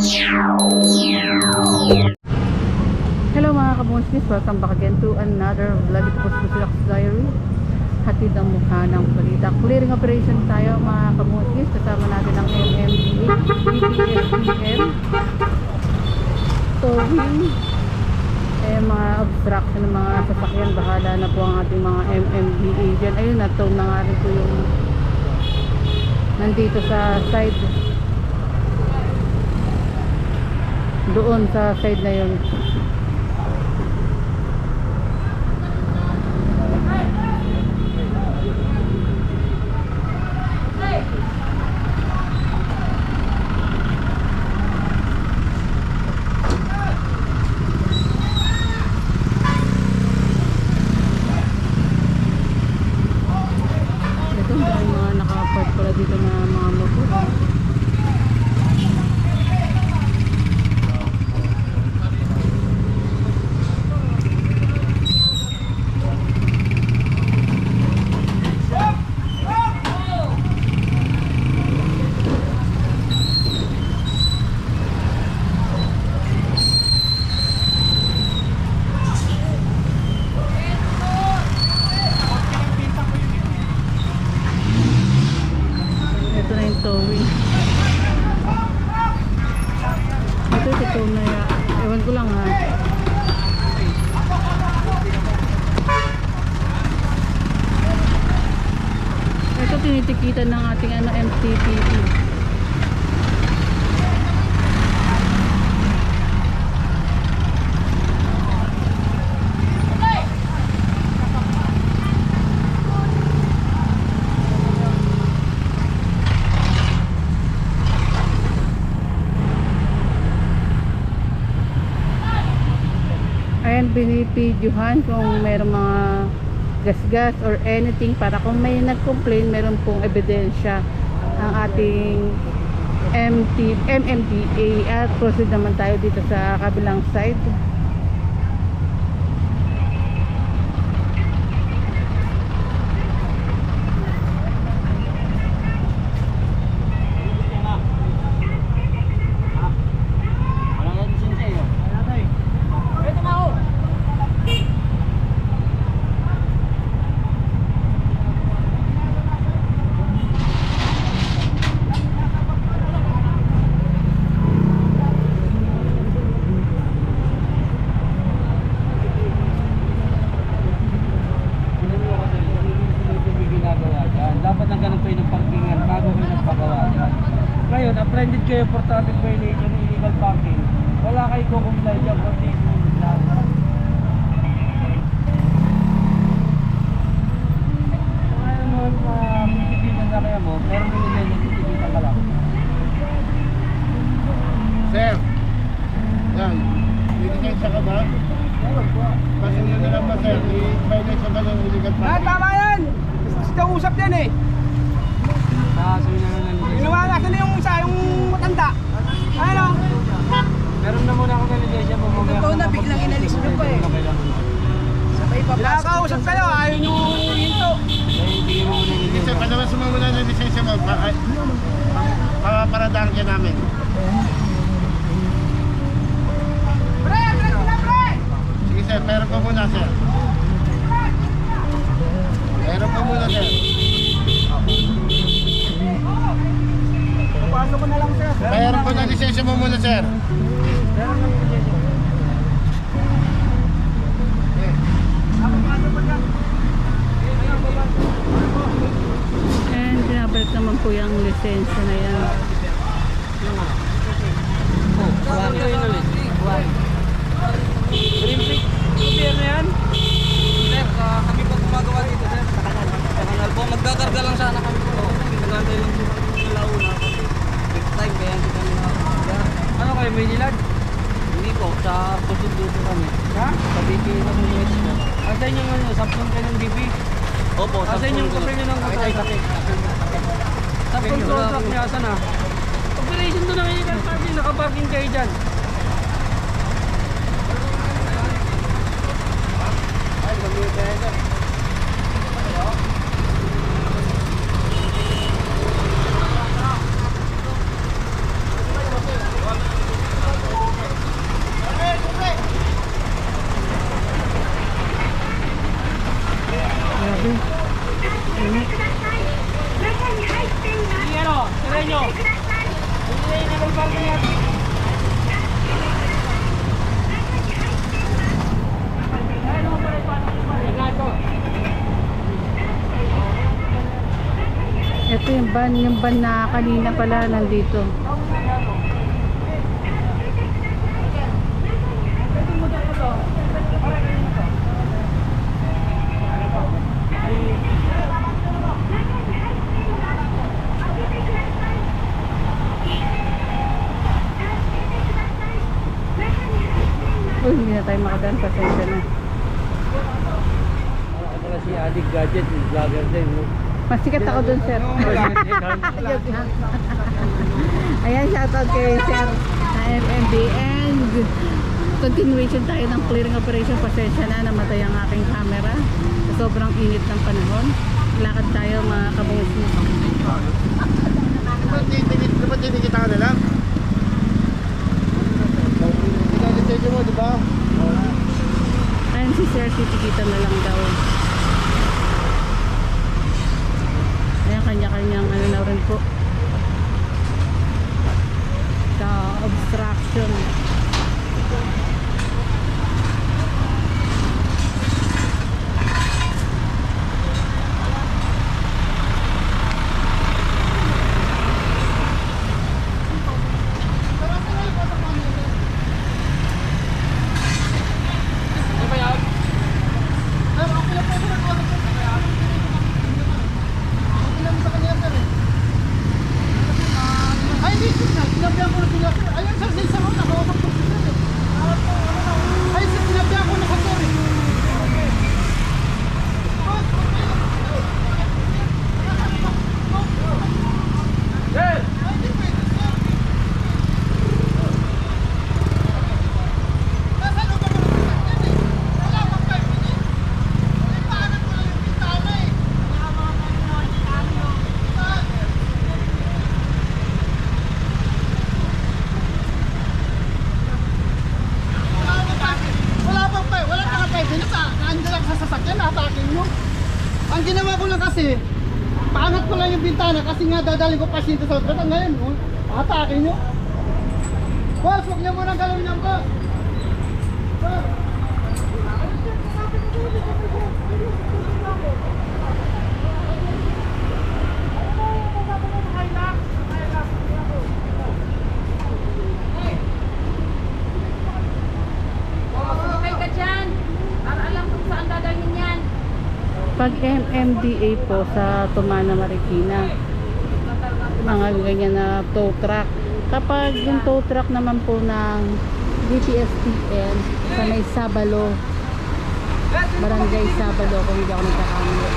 Hello mga kabunskis, welcome back again to another vlog. Ito po si Lux Diary. Hatid ang mukha ng balita. Clearing operation tayo mga kabunskis. Kasama natin ang MMDA, BPSBM, towing, mga obstruction ng mga sasakyan. Bahala na po ang ating mga MMDA dyan. Ayun, na-tow na nga rin po yung nandito sa side, doon sa side na yun. Ito may mga nakapark pala dito na mga motor. Ito na yung towing. Ito ito na ya. Ewan ko lang ha. Ito tinitikitan ng ating MTPP. Ayan, binipidyohan kung mayroong mga gas-gas or anything para kung may nag-complain, meron pong ebidensya ang ating MMDA. At proceed naman tayo dito sa kabilang side. Dapat ng ganun kayo ng parkingan bago kayo nagpagawa yan. Ngayon, apprehended kayo for traffic violation, illegal parking. Wala kayo kukumplay dyan for this lang. Ngayon mo, titigilan na kaya mo, pero binigay niya titigilan ka lang. Sir, yan. Lisensya ka ba? Meron po. Kasi yun na lang ba, sir? I-violation ka ng illegal parking. Tama yan! Gusto usap yan eh. Nakasabi na lang nila. Ginawa nga sila yung isa, yung matanda. Ano? Meron na muna ako ng lisensya po. Totoo na, biglang inalis nyo pa eh. Sabay pa. Pinakausap kayo, ayaw nyo hinto. Bigyan mo muna yung Sige, sir, lisensya. panawasan mo muna ng lisensya mo. Paparadaan ka namin. Pre! Pre! Pre! Sige, sir, meron po muna, sir. Meron po muna, sir. Papasok ko na lang sir. Meron po na lisensya mo muna, sir. Meron na lisensya. And pinabalik naman po yung lisensya na yan. Saan kayo nalit? Olympic? Gobyerno yan? Sir, kami po gumagawa dito sir. Sa kanal po, magkakarga lang sana kami po. Nagantay lang po kami sa launa kasi big time kaya hindi kami nakakarga. Ano kayo, may nilad? Hindi po, sa pusod dito kami. Ha? Sa BP na bumiwis na. Asan yung ano, sapon kayo ng DP? Opo, sa Asan yung papel nyo ng contract? Sapon contract niya, asan na? Operation doon na kayo parking, nakaparking kayo dyan. Ay, gamitin tayo sir. Yung van na kanina pala nandito. Uy, hindi na tayo makadaan. Pasensya na. Pala si Adik Gadget, vlogger din, no? Mas sikat ako dun, sir. Ayan, shoutout kay Sir sa MMB. And continuation tayo ng clearing operation. Pasensya na, namatay ang aking camera. Sa sobrang init ng panahon. Lakad tayo mga kabungis. Dapat tinikita ka nila? Tinalitay mo, di ba? Ayan si Sir, titikita na lang daw. Ayan, kanya-kanyang ano na rin po. Sa obstruction. Ay, hindi sir. Sinabihan ko na sila sir. Ayun sir, sa isang ako nakausap ko sila sir. Ay sir, sinabihan ko na ka sir. Wala pa ka 5 minutes naandun lang sa sasakyan, atakin nyo. Ang ginawa ko lang kasi, paangat ko lang yung bintana kasi nga dadaling ko pasyente sa ospital. Ngayon, atakin nyo. Boss, huwag niyo munang galawin yan, boss. Boss. Pag MMDA po sa Tumana, Marikina, mga ganyan na tow truck. Kapag yung tow truck naman po ng DPSTN sa may Sabalo, Barangay Sabalo, kung hindi ako nagkakamali.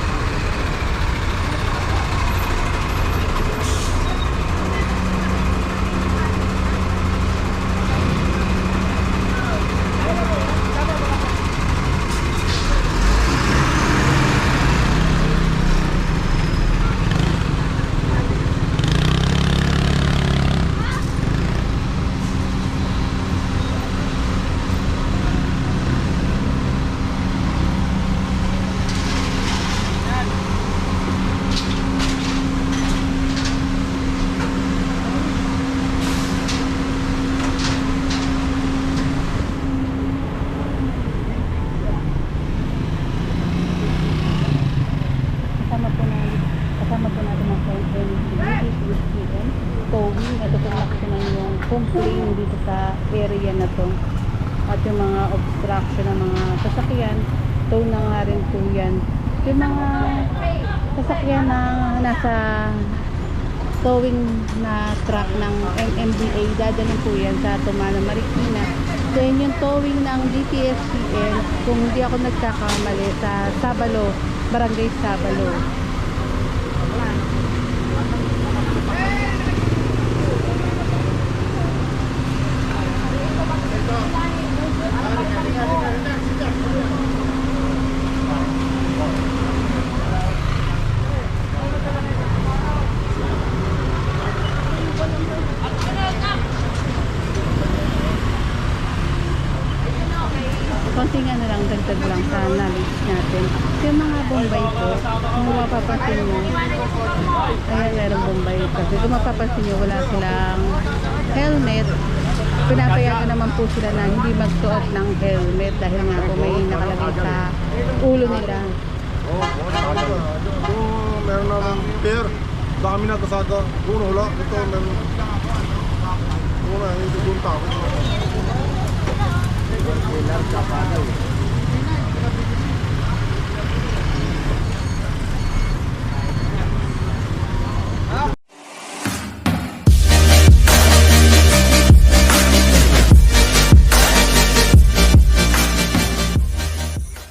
Kasama po natin ang DPSTN towing. Ito po nakunan yung complaint dito sa area na to. At yung mga obstruction ng mga sasakyan, tow na nga rin po yan. Yung mga sasakyan na nasa towing na truck ng MMDA, dadalhin po yan sa Tumana, Marikina. Then yung towing ng DPSTN, kung hindi ako nagkakamali, sa Sabalo, Barangay Sabalo. Konting ano lang, dagdag lang sa knowledge natin. Yung mga Bombay po, kung mapapansin nyo, ayan, meron Bombay kasi kung mapapansin nyo, wala silang helmet. Pinapayagan naman po sila na hindi magsuot ng helmet dahil nga po may nakalagay sa ulo nila. Meron naman pair. dami na kasada. Una wala, ito meron. Una, hindi doon tao. Kailan ka pa daw.